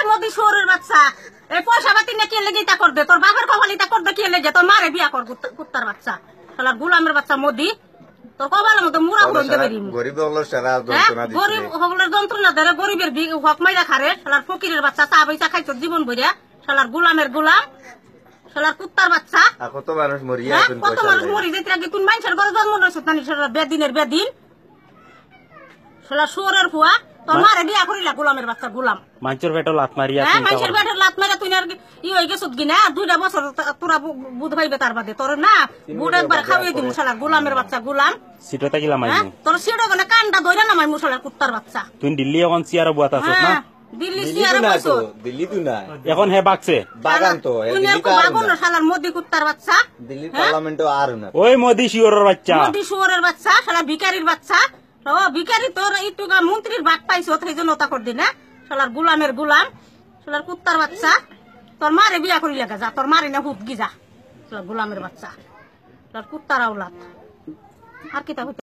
মোদি শহরের বাচ্চা এই পয়সা পাতি না কে লেগে তা করবে তোর বাবার কপালি তা করবে কে লেগে তোর মারে বিয়া কর কুত্তার বাচ্চা শালার গুলামের বাচ্চা মোদি তোর কপালের মতো মুড়া ঘুরন দেবে গরিব হলো সারা যন্ত্রণা দিচ্ছে গরিব হগলের যন্ত্রণা দেবে গরিবের হক মাইরা খারে শালার ফকিরের বাচ্চা চা পয়সা খাইতো জীবন ভরিয়া শালার গুলামের গুলাম শালার কুত্তার বাচ্চা কত মানুষ মরিয়া এখন কত মানুষ মরি যেতে আগে কোন মানুষের ঘরে জন্ম নয়ছ তানি শালার বেদিনের বেদিন শালার শুয়োরের ফুয়া তোর মারে বিয়া করিলা গুলামের বাচ্চা গুলাম মানুষের পেটে লাত মারিয়া মানুষের পেটের লাত মারা তুই আর ই হয়ে গেছ কিনা 2টা বছর তোরা বুধ ভাইবে তার বাদে তোর না বুধ একবার খাওয়াই দিমু শালা গুলামের বাচ্চা গুলাম সিটো তাকিলা মাইমু তোর সিটো গনে কান্ডা ধইরা না মাইমু শালার কুত্তার বাচ্চা তুই দিল্লি এখন সিয়ার বুয়াত আছস না দিল্লি সিয়ারে বসো দিল্লি তো না এখন হে বাকছে বাগান তো তুই আর বাগান না শালার মোদি কুত্তার বাচ্চা দিল্লি পার্লামেন্টও আর না ওই মোদি শিওরের বাচ্চা মোদি শুয়োরের বাচ্চা শালা ভিখারির বাচ্চা ও ভিখারি তোর ইটুকা মন্ত্রীর ভাগ পাইছো সেই জন্য তা করদি না শালার গুলামের গুলাম শালার কুত্তার বাচ্চা তোর মারে বিয়া করি লাগা যা তোর মারে না হুত গি যা শালার গুলামের বাচ্চা শালার কুত্তার আওলাদ আর কি তা